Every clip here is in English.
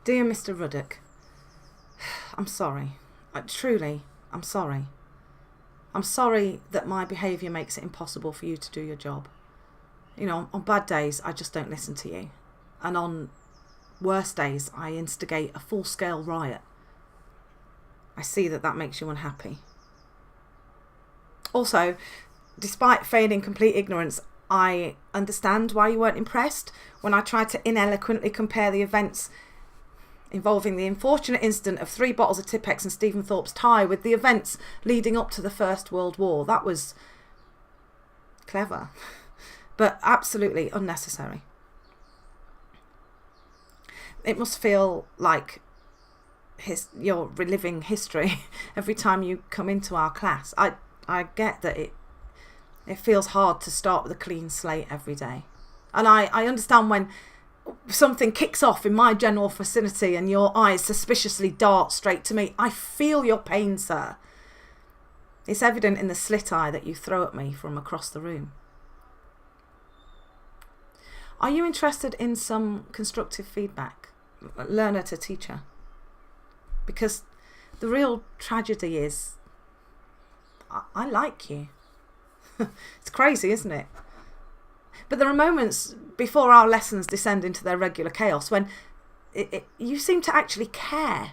Dear Mr Ruddock, I'm sorry. Truly, I'm sorry. I'm sorry that my behaviour makes it impossible for you to do your job. You know, on bad days, I just don't listen to you. And on worse days, I instigate a full-scale riot. I see that that makes you unhappy. Also, despite feigning complete ignorance, I understand why you weren't impressed when I tried to ineloquently compare the events involving the unfortunate incident of 3 bottles of Tippex and Stephen Thorpe's tie with the events leading up to the First World War. That was clever, but absolutely unnecessary. It must feel like you're reliving history every time you come into our class. I get that it feels hard to start with a clean slate every day. And I understand when something kicks off in my general vicinity and your eyes suspiciously dart straight to me. I feel your pain, sir. It's evident in the slit eye that you throw at me from across the room. Are you interested in some constructive feedback, learner to teacher? Because the real tragedy is, I like you. It's crazy, isn't it? But there are moments before our lessons descend into their regular chaos when you seem to actually care.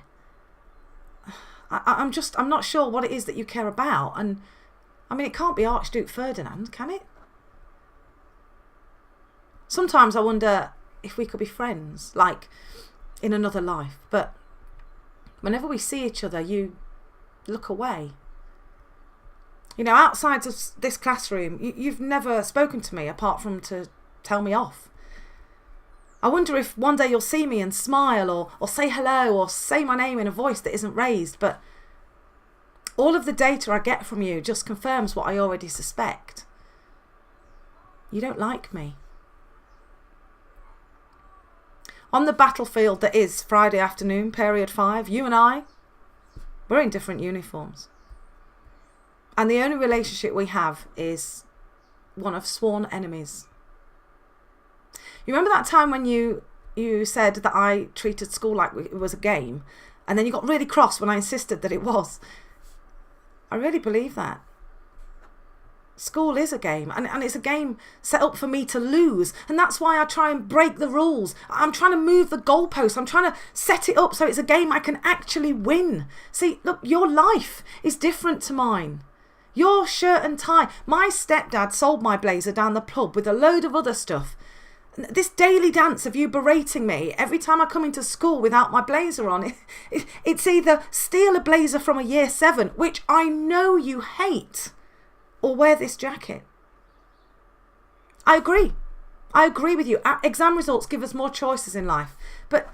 I'm not sure what it is that you care about. And I mean, it can't be Archduke Ferdinand, can it? Sometimes I wonder if we could be friends, like in another life. But whenever we see each other, you look away. You know, outside of this classroom, you've never spoken to me apart from to tell me off. I wonder if one day you'll see me and smile or say hello or say my name in a voice that isn't raised. But all of the data I get from you just confirms what I already suspect. You don't like me. On the battlefield that is Friday afternoon, period 5, you and we're in different uniforms. And the only relationship we have is one of sworn enemies. You remember that time when you said that I treated school like it was a game, and then you got really cross when I insisted that it was? I really believe that. School is a game, and it's a game set up for me to lose, and that's why I try and break the rules. I'm trying to move the goalposts. I'm trying to set it up so it's a game I can actually win. See, look, your life is different to mine. Your shirt and tie. My stepdad sold my blazer down the pub with a load of other stuff. This daily dance of you berating me every time I come into school without my blazer on. It's either steal a blazer from a year 7, which I know you hate, or wear this jacket. I agree. I agree with you. Exam results give us more choices in life. But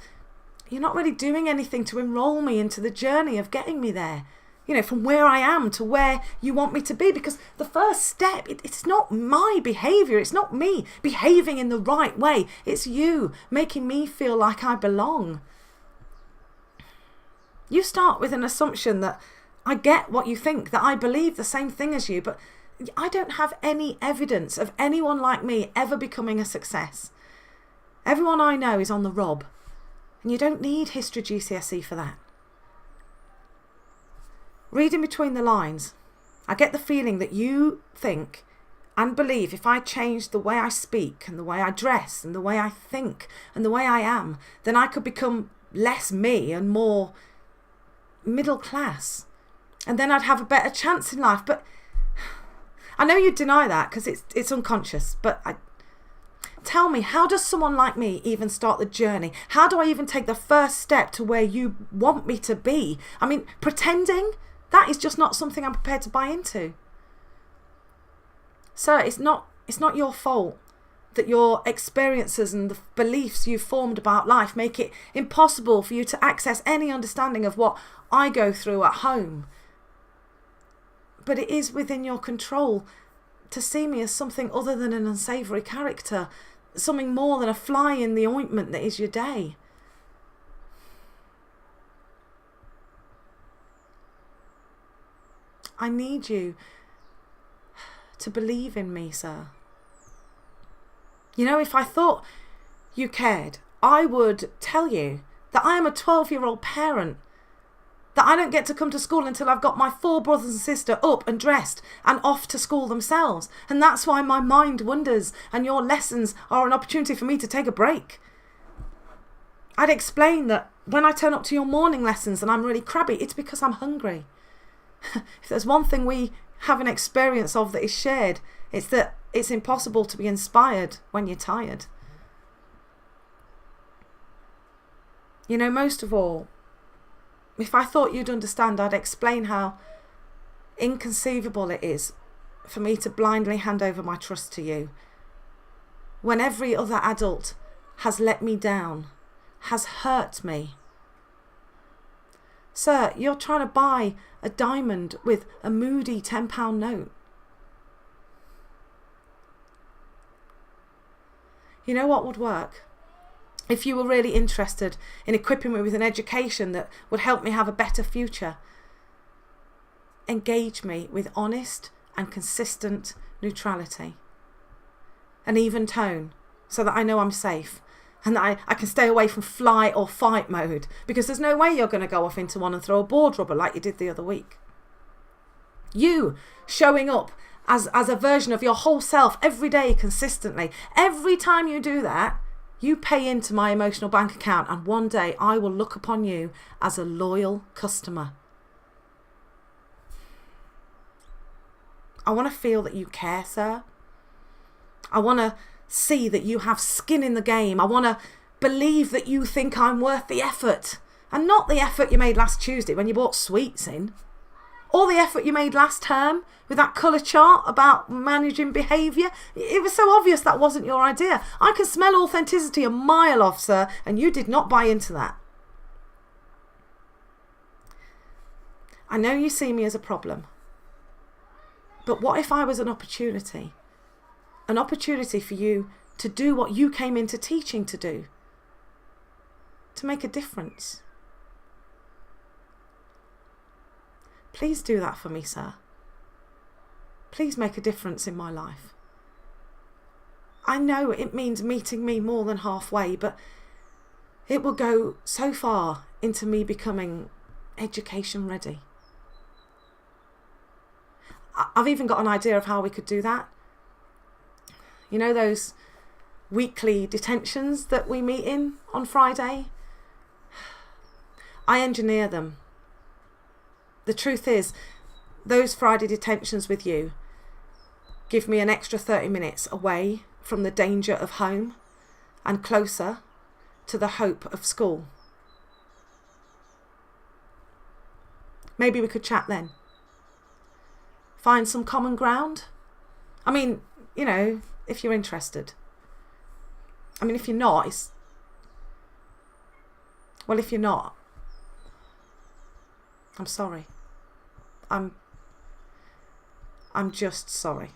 you're not really doing anything to enroll me into the journey of getting me there. You know, from where I am to where you want me to be. Because the first step, it's not my behaviour. It's not me behaving in the right way. It's you making me feel like I belong. You start with an assumption that I get what you think, that I believe the same thing as you. But I don't have any evidence of anyone like me ever becoming a success. Everyone I know is on the rob. And you don't need history GCSE for that. Reading between the lines, I get the feeling that you think and believe if I change the way I speak and the way I dress and the way I think and the way I am, then I could become less me and more middle class. And then I'd have a better chance in life. But I know you deny that because it's unconscious. But tell me, how does someone like me even start the journey? How do I even take the first step to where you want me to be? I mean, pretending? That is just not something I'm prepared to buy into. Sir, it's not your fault that your experiences and the beliefs you've formed about life make it impossible for you to access any understanding of what I go through at home. But it is within your control to see me as something other than an unsavoury character, something more than a fly in the ointment that is your day. I need you to believe in me, sir. You know, if I thought you cared, I would tell you that I am a 12-year-old parent, that I don't get to come to school until I've got my 4 brothers and sister up and dressed and off to school themselves. And that's why my mind wanders, and your lessons are an opportunity for me to take a break. I'd explain that when I turn up to your morning lessons and I'm really crabby, it's because I'm hungry. If there's one thing we have an experience of that is shared, it's that it's impossible to be inspired when you're tired. You know, most of all, if I thought you'd understand, I'd explain how inconceivable it is for me to blindly hand over my trust to you when every other adult has let me down, has hurt me. Sir, you're trying to buy a diamond with a moody £10 note. You know what would work? If you were really interested in equipping me with an education that would help me have a better future, engage me with honest and consistent neutrality. An even tone, so that I know I'm safe and that I can stay away from fly or fight mode, because there's no way you're going to go off into one and throw a board rubber like you did the other week. You showing up as a version of your whole self every day consistently. Every time you do that, you pay into my emotional bank account, and one day I will look upon you as a loyal customer. I want to feel that you care, sir. I want to see that you have skin in the game. I want to believe that you think I'm worth the effort, and not the effort you made last Tuesday when you brought sweets in, or the effort you made last term with that colour chart about managing behaviour. It was so obvious that wasn't your idea. I can smell authenticity a mile off, sir, and you did not buy into that. I know you see me as a problem, but what if I was an opportunity? An opportunity for you to do what you came into teaching to do, to make a difference. Please do that for me, sir. Please make a difference in my life. I know it means meeting me more than halfway, but it will go so far into me becoming education ready. I've even got an idea of how we could do that. You know those weekly detentions that we meet in on Friday? I engineer them. The truth is, those Friday detentions with you give me an extra 30 minutes away from the danger of home and closer to the hope of school. Maybe we could chat then. Find some common ground. I mean, you know, if you're interested. I mean, if you're not, if you're not, I'm sorry. I'm just sorry.